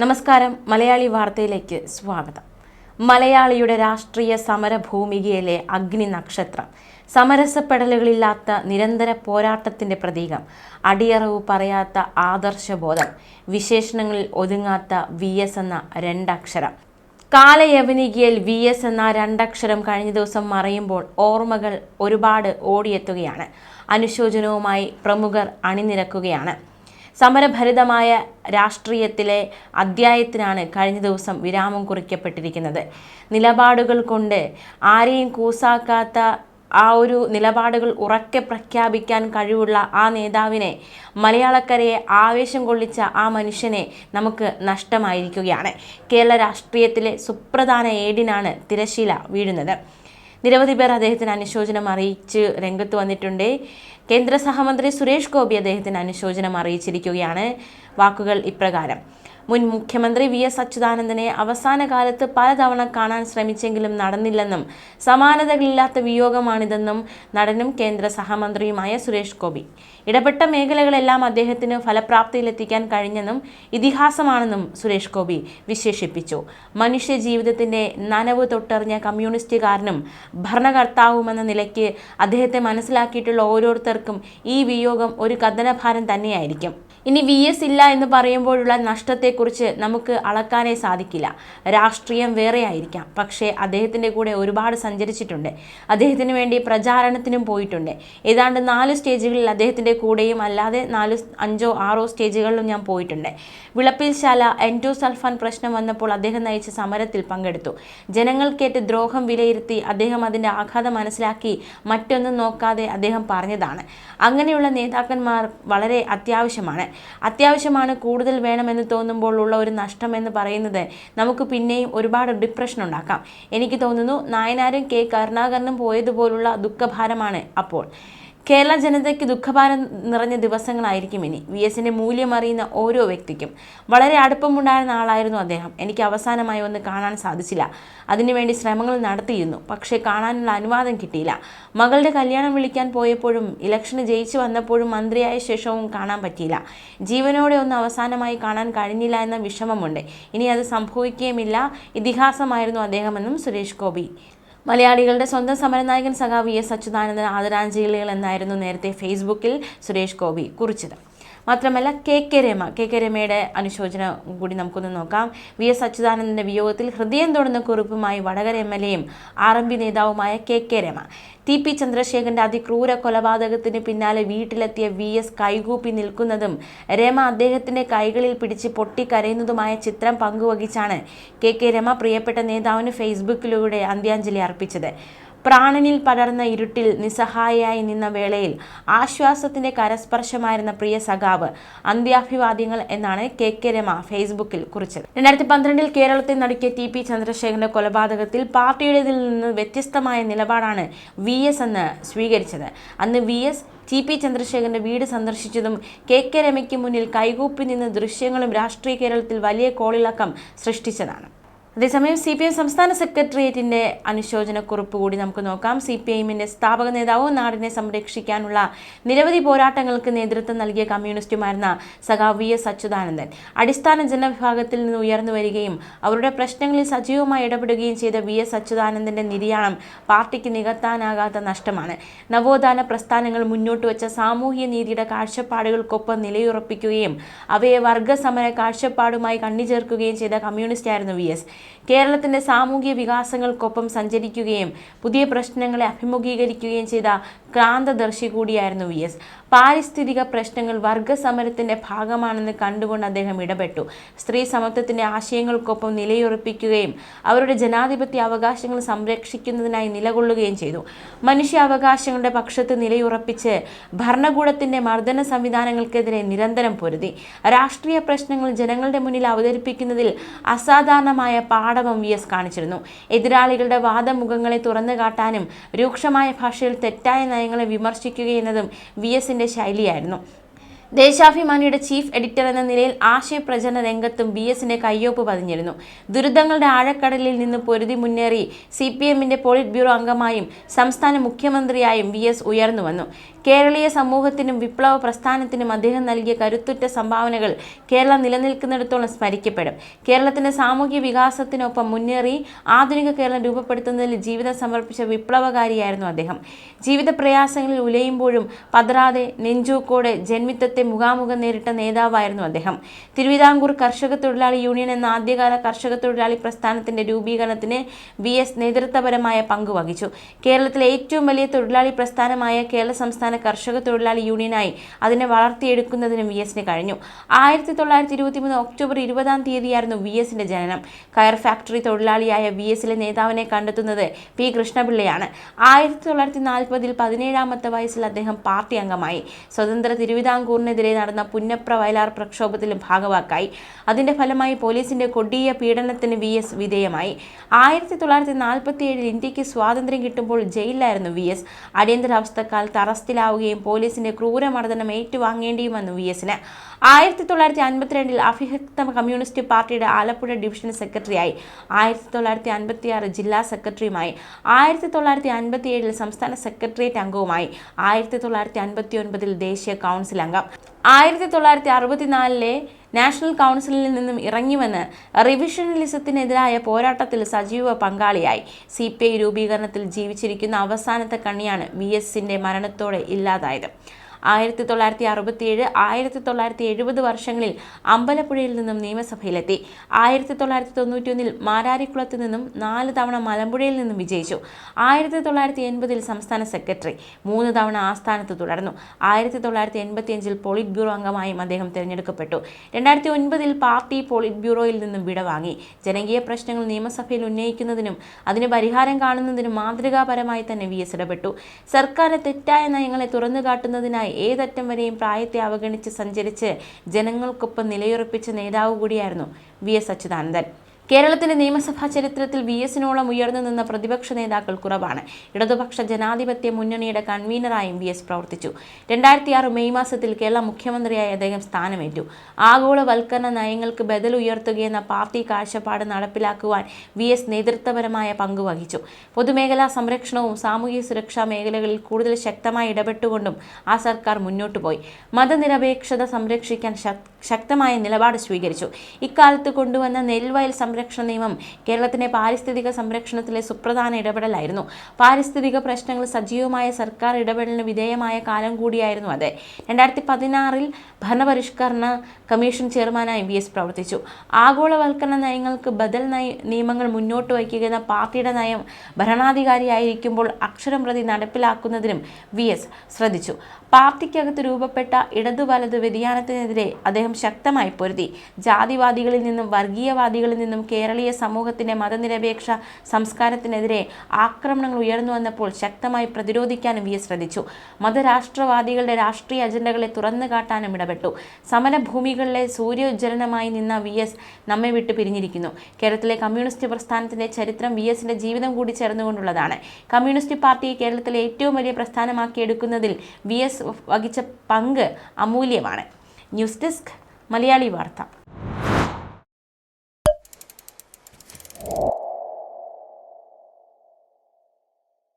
നമസ്കാരം. മലയാളി വാർത്തയിലേക്ക് സ്വാഗതം. മലയാളിയുടെ രാഷ്ട്രീയ സമരഭൂമികയിലെ അഗ്നി നക്ഷത്രം, സമരസപ്പെടലുകളില്ലാത്ത നിരന്തര പോരാട്ടത്തിൻ്റെ പ്രതീകം, അടിയറവ് പറയാത്ത ആദർശബോധം, വിശേഷണങ്ങളിൽ ഒതുങ്ങാത്ത VS എന്ന രണ്ടക്ഷരം. കാലയവനികയിൽ VS എന്ന രണ്ടക്ഷരം കഴിഞ്ഞ ദിവസം മറയുമ്പോൾ ഓർമ്മകൾ ഒരുപാട് ഓടിയെത്തുകയാണ്. അനുശോചനവുമായി പ്രമുഖർ അണിനിരക്കുകയാണ്. സമരഭരിതമായ രാഷ്ട്രീയത്തിലെ അധ്യായത്തിനാണ് കഴിഞ്ഞ ദിവസം വിരാമം കുറിക്കപ്പെട്ടിരിക്കുന്നത്. നിലപാടുകൾ കൊണ്ട് ആരെയും കൂസാക്കാത്ത നിലപാടുകൾ ഉറക്കെ പ്രഖ്യാപിക്കാൻ കഴിവുള്ള ആ നേതാവിനെ, മലയാളക്കരയെ ആവേശം കൊള്ളിച്ച ആ മനുഷ്യനെ നമുക്ക് നഷ്ടമായിരിക്കുകയാണ്. കേരള രാഷ്ട്രീയത്തിലെ സുപ്രധാന ഏടിനാണ് തിരശീല വീഴുന്നത്. നിരവധി പേർ അദ്ദേഹത്തിന് അനുശോചനം അറിയിച്ച് രംഗത്ത് വന്നിട്ടുണ്ട്. കേന്ദ്ര സഹമന്ത്രി സുരേഷ് ഗോപി അദ്ദേഹത്തിന് അനുശോചനം അറിയിച്ചിരിക്കുകയാണ്. വാക്കുകൾ ഇപ്രകാരം: മുൻ മുഖ്യമന്ത്രി VS അച്യുതാനന്ദനെ അവസാന കാലത്ത് പലതവണ കാണാൻ ശ്രമിച്ചെങ്കിലും നടന്നില്ലെന്നും സമാനതകളില്ലാത്ത വിയോഗമാണിതെന്നും നടനും കേന്ദ്ര സഹമന്ത്രിയുമായ സുരേഷ് ഗോപി. ഇടപെട്ട മേഖലകളെല്ലാം അദ്ദേഹത്തിന് ഫലപ്രാപ്തിയിലെത്തിക്കാൻ കഴിഞ്ഞെന്നും ഇതിഹാസമാണെന്നും സുരേഷ് ഗോപി വിശേഷിപ്പിച്ചു. മനുഷ്യ ജീവിതത്തിൻ്റെ നനവ് തൊട്ടറിഞ്ഞ കമ്മ്യൂണിസ്റ്റുകാരനും ഭരണകർത്താവുമെന്ന നിലയ്ക്ക് അദ്ദേഹത്തെ മനസ്സിലാക്കിയിട്ടുള്ള ഓരോരുത്തർക്കും ഈ വിയോഗം ഒരു കഥനഭാരം തന്നെയായിരിക്കും. ഇനി VS ഇല്ല എന്ന് പറയുമ്പോഴുള്ള നഷ്ടത്തെക്കുറിച്ച് നമുക്ക് അളക്കാനേ സാധിക്കില്ല. രാഷ്ട്രീയം വേറെയായിരിക്കാം, പക്ഷേ അദ്ദേഹത്തിൻ്റെ കൂടെ ഒരുപാട് സഞ്ചരിച്ചിട്ടുണ്ട്. അദ്ദേഹത്തിന് വേണ്ടി പ്രചാരണത്തിനും പോയിട്ടുണ്ട്. ഏതാണ്ട് 4 സ്റ്റേജുകളിൽ അദ്ദേഹത്തിൻ്റെ കൂടെയും അല്ലാതെ 4, 5, 6 സ്റ്റേജുകളിലും ഞാൻ പോയിട്ടുണ്ട്. വിളപ്പിൽശാല എൻഡോസൾഫാൻ പ്രശ്നം വന്നപ്പോൾ അദ്ദേഹം നയിച്ച സമരത്തിൽ പങ്കെടുത്തു. ജനങ്ങൾക്കേറ്റ ദ്രോഹം വിലയിരുത്തി അദ്ദേഹം അതിൻ്റെ ആഘാതം മനസ്സിലാക്കി മറ്റൊന്നും നോക്കാതെ അദ്ദേഹം പറഞ്ഞതാണ്. അങ്ങനെയുള്ള നേതാക്കന്മാർ വളരെ അത്യാവശ്യമാണ്. കൂടുതൽ വേണമെന്ന് തോന്നുമ്പോൾ ഉള്ള ഒരു നഷ്ടം എന്ന് പറയുന്നത് നമുക്ക് പിന്നെയും ഒരുപാട് ഡിപ്രഷൻ ഉണ്ടാക്കാം. എനിക്ക് തോന്നുന്നു നായനാരും K കരുണാകരനും പോയതുപോലുള്ള ദുഃഖഭാരമാണ് അപ്പോൾ. കേരള ജനതയ്ക്ക് ദുഃഖഭാരം നിറഞ്ഞ ദിവസങ്ങളായിരിക്കും ഇനി. VSന്റെ മൂല്യം അറിയുന്ന ഓരോ വ്യക്തിക്കും. വളരെ അടുപ്പമുണ്ടായിരുന്ന ആളായിരുന്നു അദ്ദേഹം. എനിക്ക് അവസാനമായി ഒന്ന് കാണാൻ സാധിച്ചില്ല. അതിനുവേണ്ടി ശ്രമങ്ങൾ നടത്തിയിരുന്നു, പക്ഷേ കാണാനുള്ള അനുവാദം കിട്ടിയില്ല. മകളുടെ കല്യാണം വിളിക്കാൻ പോയപ്പോഴും ഇലക്ഷന് ജയിച്ചു വന്നപ്പോഴും മന്ത്രിയായ ശേഷവും കാണാൻ പറ്റിയില്ല. ജീവനോടെ ഒന്ന് അവസാനമായി കാണാൻ കഴിഞ്ഞില്ല എന്ന വിഷമമുണ്ട്. ഇനി അത് സംഭവിക്കുകയുമില്ല. ഇതിഹാസമായിരുന്നു അദ്ദേഹമെന്നും സുരേഷ് ഗോപി. മലയാളികളുടെ സ്വന്തം സമരനായകൻ സഖാവ് VS അച്യുതാനന്ദൻ ആദരാഞ്ജലികൾ എന്നായിരുന്നു നേരത്തെ ഫേസ്ബുക്കിൽ സുരേഷ് ഗോപി കുറിച്ചത്. മാത്രമല്ല KK രമയുടെ അനുശോചനം കൂടി നമുക്കൊന്ന് നോക്കാം. VS അച്യുതാനന്ദൻ്റെ വിയോഗത്തിൽ ഹൃദയം തൊടുന്ന കുറിപ്പുമായി വടകര MLAയും RMP നേതാവുമായ KK രമ. TP ചന്ദ്രശേഖരൻ്റെ അതിക്രൂര കൊലപാതകത്തിന് പിന്നാലെ വീട്ടിലെത്തിയ VS കൈകൂപ്പി നിൽക്കുന്നതും രമ അദ്ദേഹത്തിൻ്റെ കൈകളിൽ പിടിച്ച് പൊട്ടിക്കരയുന്നതുമായ ചിത്രം പങ്കുവഹിച്ചാണ് KK രമ പ്രിയപ്പെട്ട നേതാവിന് ഫേസ്ബുക്കിലൂടെ അന്ത്യാഞ്ജലി അർപ്പിച്ചത്. പ്രാണനിൽ പടർന്ന ഇരുട്ടിൽ നിസ്സഹായയായി നിന്ന വേളയിൽ ആശ്വാസത്തിൻ്റെ കരസ്പർശമായിരുന്ന പ്രിയ സഖാവ്, അന്ത്യാഭിവാദ്യങ്ങൾ എന്നാണ് KK രമ ഫേസ്ബുക്കിൽ കുറിച്ചത്. 2012 കേരളത്തെ നടുക്കിയ TP ചന്ദ്രശേഖരൻ്റെ കൊലപാതകത്തിൽ പാർട്ടിയുടേതിൽ നിന്ന് വ്യത്യസ്തമായ നിലപാടാണ് VS എന്ന് സ്വീകരിച്ചത്. അന്ന് VS TP ചന്ദ്രശേഖരൻ്റെ വീട് സന്ദർശിച്ചതും KK രമയ്ക്ക് മുന്നിൽ കൈകൂപ്പി നിന്ന ദൃശ്യങ്ങളും രാഷ്ട്രീയ കേരളത്തിൽ വലിയ കോളിളക്കം സൃഷ്ടിച്ചതാണ്. അതേസമയം CPM സംസ്ഥാന സെക്രട്ടേറിയറ്റിൻ്റെ അനുശോചനക്കുറിപ്പ് കൂടി നമുക്ക് നോക്കാം. CPIMൻ്റെ സ്ഥാപക നേതാവും നാടിനെ സംരക്ഷിക്കാനുള്ള നിരവധി പോരാട്ടങ്ങൾക്ക് നേതൃത്വം നൽകിയ കമ്മ്യൂണിസ്റ്റുമായിരുന്ന സഖാവ് VS അച്യുതാനന്ദൻ അടിസ്ഥാന ജനവിഭാഗത്തിൽ നിന്ന് ഉയർന്നു വരികയും അവരുടെ പ്രശ്നങ്ങളിൽ സജീവമായി ഇടപെടുകയും ചെയ്ത VS അച്യുതാനന്ദൻ്റെ നിര്യാണം പാർട്ടിക്ക് നികത്താനാകാത്ത നഷ്ടമാണ്. നവോത്ഥാന പ്രസ്ഥാനങ്ങൾ മുന്നോട്ട് വെച്ച സാമൂഹ്യ നീതിയുടെ കാഴ്ചപ്പാടുകൾക്കൊപ്പം നിലയുറപ്പിക്കുകയും അവയെ വർഗസമര കാഴ്ചപ്പാടുമായി കണ്ണിചേർക്കുകയും ചെയ്ത കമ്മ്യൂണിസ്റ്റായിരുന്നു VS. കേരളത്തിൻ്റെ സാമൂഹിക വികാസങ്ങൾക്കൊപ്പം സഞ്ചരിക്കുകയും പുതിയ പ്രശ്നങ്ങളെ അഭിമുഖീകരിക്കുകയും ചെയ്ത ക്രാന്തദർശി കൂടിയായിരുന്നു VS. പാരിസ്ഥിതിക പ്രശ്നങ്ങൾ വർഗസമരത്തിൻ്റെ ഭാഗമാണെന്ന് കണ്ടുകൊണ്ട് അദ്ദേഹം ഇടപെട്ടു. സ്ത്രീ സമത്വത്തിൻ്റെ ആശയങ്ങൾക്കൊപ്പം നിലയുറപ്പിക്കുകയും അവരുടെ ജനാധിപത്യ അവകാശങ്ങൾ സംരക്ഷിക്കുന്നതിനായി നിലകൊള്ളുകയും ചെയ്തു. മനുഷ്യാവകാശങ്ങളുടെ പക്ഷത്ത് നിലയുറപ്പിച്ച് ഭരണകൂടത്തിൻ്റെ മർദ്ദന സംവിധാനങ്ങൾക്കെതിരെ നിരന്തരം പൊരുതി. രാഷ്ട്രീയ പ്രശ്നങ്ങൾ ജനങ്ങളുടെ മുന്നിൽ അവതരിപ്പിക്കുന്നതിൽ അസാധാരണമായ പാടവം VS കാണിച്ചിരുന്നു. എതിരാളികളുടെ വാദമുഖങ്ങളെ തുറന്നു കാട്ടാനും രൂക്ഷമായ ഭാഷയിൽ തെറ്റായ നയങ്ങളെ വിമർശിക്കുകയെന്നതും VSന്റെ ശൈലിയായിരുന്നു. ദേശാഭിമാനിയുടെ ചീഫ് എഡിറ്റർ എന്ന നിലയിൽ ആശയപ്രചരണ രംഗത്തും VSന്റെ കയ്യൊപ്പ് പതിഞ്ഞിരുന്നു. ദുരിതങ്ങളുടെ ആഴക്കടലിൽ നിന്ന് പൊരുതി മുന്നേറി CPMന്റെ പോളിറ്റ് ബ്യൂറോ അംഗമായും സംസ്ഥാന മുഖ്യമന്ത്രിയായും VS ഉയർന്നു വന്നു. കേരളീയ സമൂഹത്തിനും വിപ്ലവ പ്രസ്ഥാനത്തിനും അദ്ദേഹം നൽകിയ കരുത്തുറ്റ സംഭാവനകൾ കേരളം നിലനിൽക്കുന്നിടത്തോളം സ്മരിക്കപ്പെടും. കേരളത്തിന്റെ സാമൂഹ്യ വികാസത്തിനൊപ്പം മുന്നേറി ആധുനിക കേരളം രൂപപ്പെടുത്തുന്നതിൽ ജീവിതം സമർപ്പിച്ച വിപ്ലവകാരിയായിരുന്നു അദ്ദേഹം. ജീവിത പ്രയാസങ്ങളിൽ ഉലയുമ്പോഴും പതറാതെ നെഞ്ചൂക്കോടെ ജന്മിത്വത്തെ മുഖാമുഖം നേരിട്ട നേതാവായിരുന്നു അദ്ദേഹം. തിരുവിതാംകൂർ കർഷക തൊഴിലാളി യൂണിയൻ എന്ന ആദ്യകാല കർഷക തൊഴിലാളി പ്രസ്ഥാനത്തിന്റെ രൂപീകരണത്തിന് VS നേതൃത്വപരമായ പങ്ക് വഹിച്ചു. കേരളത്തിലെ ഏറ്റവും വലിയ തൊഴിലാളി പ്രസ്ഥാനമായ കേരള സംസ്ഥാന കർഷക തൊഴിലാളി യൂണിയനായി അതിനെ വളർത്തിയെടുക്കുന്നതിനും VSന് കഴിഞ്ഞു. 1923 ഒക്ടോബർ 20 VSന്റെ ജനനം. കയർ ഫാക്ടറി തൊഴിലാളിയായ VSലെ നേതാവിനെ കണ്ടെത്തുന്നത് P. കൃഷ്ണപിള്ളയാണ്. 1940 17ാമത്തെ വയസ്സിൽ അദ്ദേഹം പാർട്ടി അംഗമായി. സ്വതന്ത്ര തിരുവിതാംകൂറിനെതിരെ നടന്ന പുന്നപ്ര വയലാർ പ്രക്ഷോഭത്തിലും ഭാഗവാക്കായി. അതിന്റെ ഫലമായി പോലീസിന്റെ കൊടിയ പീഡനത്തിന് VS വിധേയമായി. 1947 ഇന്ത്യക്ക് സ്വാതന്ത്ര്യം കിട്ടുമ്പോൾ ജയിലിലായിരുന്നു VS. അടിയന്തരാവസ്ഥക്കാലത്ത് അറസ്റ്റിലാവുകയും പോലീസിന്റെ ക്രൂരമർദ്ദനം ഏറ്റുവാങ്ങേണ്ടിയും വന്നു VSന്. 1952 അവിഭക്ത കമ്മ്യൂണിസ്റ്റ് പാർട്ടിയുടെ ആലപ്പുഴ ഡിവിഷൻ സെക്രട്ടറിയായി. 1956 ജില്ലാ സെക്രട്ടറിയുമായി. 1957 സംസ്ഥാന സെക്രട്ടേറിയറ്റ് അംഗവുമായി. 1959 ദേശീയ കൗൺസിൽ അംഗം. 1964 നാഷണൽ കൗൺസിലിൽ നിന്നും ഇറങ്ങിവന്ന് റിവിഷണലിസത്തിനെതിരായ പോരാട്ടത്തിൽ സജീവ പങ്കാളിയായി. CPI രൂപീകരണത്തിൽ ജീവിച്ചിരിക്കുന്ന അവസാനത്തെ കണ്ണിയാണ് VSന്റെ മരണത്തോടെ ഇല്ലാതായത്. 1967 1970 വർഷങ്ങളിൽ അമ്പലപ്പുഴയിൽ നിന്നും നിയമസഭയിലെത്തി. 1991 മാരാരിക്കുളത്ത് നിന്നും 4 തവണ മലമ്പുഴയിൽ നിന്നും വിജയിച്ചു. 1980 സംസ്ഥാന സെക്രട്ടറി, 3 തവണ ആസ്ഥാനത്ത് തുടർന്നു. 1985 പോളിറ്റ് ബ്യൂറോ അംഗമായും അദ്ദേഹം തിരഞ്ഞെടുക്കപ്പെട്ടു. 2009 പാർട്ടി പോളിറ്റ് ബ്യൂറോയിൽ നിന്നും വിടവാങ്ങി. ജനകീയ പ്രശ്നങ്ങൾ നിയമസഭയിൽ ഉന്നയിക്കുന്നതിനും അതിന് പരിഹാരം കാണുന്നതിനും മാതൃകാപരമായി തന്നെ VS ഇടപെട്ടു. സർക്കാരിന്റെ തെറ്റായ നയങ്ങളെ തുറന്നുകാട്ടുന്നതിനായി ഏതറ്റം വരെയും പ്രായത്തെ അവഗണിച്ച് സഞ്ചരിച്ച് ജനങ്ങൾക്കൊപ്പം നിലയുറപ്പിച്ച നേതാവ് കൂടിയായിരുന്നു VS അച്യുതാനന്ദൻ. കേരളത്തിന്റെ നിയമസഭാ ചരിത്രത്തിൽ VSനോളം ഉയർന്നു നിന്ന പ്രതിപക്ഷ നേതാക്കൾ കുറവാണ്. ഇടതുപക്ഷ ജനാധിപത്യ മുന്നണിയുടെ കൺവീനറായും VS പ്രവർത്തിച്ചു. 2006 മെയ് മാസത്തിൽ കേരള മുഖ്യമന്ത്രിയായി അദ്ദേഹം സ്ഥാനമേറ്റു. ആഗോളവൽക്കരണ നയങ്ങൾക്ക് ബദൽ ഉയർത്തുകയെന്ന പാർട്ടി കാഴ്ചപ്പാട് നടപ്പിലാക്കുവാൻ VS നേതൃത്വപരമായ പങ്ക് വഹിച്ചു. പൊതുമേഖലാ സംരക്ഷണവും സാമൂഹ്യ സുരക്ഷാ മേഖലകളിൽ കൂടുതൽ ശക്തമായി ഇടപെട്ടുകൊണ്ടും ആ സർക്കാർ മുന്നോട്ടു പോയി. മതനിരപേക്ഷത സംരക്ഷിക്കാൻ ശക്തമായ നിലപാട് സ്വീകരിച്ചു. ഇക്കാലത്ത് കൊണ്ടുവന്ന നെൽവയൽ സംരക്ഷണ നിയമം കേരളത്തിന്റെ പാരിസ്ഥിതിക സംരക്ഷണത്തിലെ സുപ്രധാന ഇടപെടലായിരുന്നു. പാരിസ്ഥിതിക പ്രശ്നങ്ങൾ സജീവമായ സർക്കാർ ഇടപെടലിന് വിധേയമായ കാലം കൂടിയായിരുന്നു അത്. 2016 ഭരണപരിഷ്കരണ കമ്മീഷൻ ചെയർമാനായി VS പ്രവർത്തിച്ചു. ആഗോളവൽക്കരണ നയങ്ങൾക്ക് ബദൽ നിയമങ്ങൾ മുന്നോട്ട് വയ്ക്കുക എന്ന പാർട്ടിയുടെ നയം ഭരണാധികാരിയായിരിക്കുമ്പോൾ അക്ഷരം പ്രതി നടപ്പിലാക്കുന്നതിനും VS ശ്രദ്ധിച്ചു. പാർട്ടിക്കകത്ത് രൂപപ്പെട്ട ഇടതു വലതു വ്യതിയാനത്തിനെതിരെ അദ്ദേഹം ശക്തമായി പൊരുതി. ജാതിവാദികളിൽ നിന്നും വർഗീയവാദികളിൽ നിന്നും കേരളീയ സമൂഹത്തിന്റെ മതനിരപേക്ഷ സംസ്കാരത്തിനെതിരെ ആക്രമണങ്ങൾ ഉയർന്നു വന്നപ്പോൾ ശക്തമായി പ്രതിരോധിക്കാനും VS ശ്രദ്ധിച്ചു. മതരാഷ്ട്രവാദികളുടെ രാഷ്ട്രീയ അജണ്ടകളെ തുറന്നു കാട്ടാനും ഇടപെട്ടു. സമരഭൂമികളിലെ സൂര്യോജ്വലനമായി നിന്ന VS നമ്മെ വിട്ട് പിരിഞ്ഞിരിക്കുന്നു. കേരളത്തിലെ കമ്മ്യൂണിസ്റ്റ് പ്രസ്ഥാനത്തിന്റെ ചരിത്രം VSന്റെ ജീവിതം കൂടി ചേർന്നുകൊണ്ടുള്ളതാണ്. കമ്മ്യൂണിസ്റ്റ് പാർട്ടിയെ കേരളത്തിലെ ഏറ്റവും വലിയ പ്രസ്ഥാനമാക്കിയെടുക്കുന്നതിൽ VS വഹിച്ച പങ്ക് അമൂല്യമാണ്. ന്യൂസ് ഡെസ്ക് മലയാളി വാർത്ത.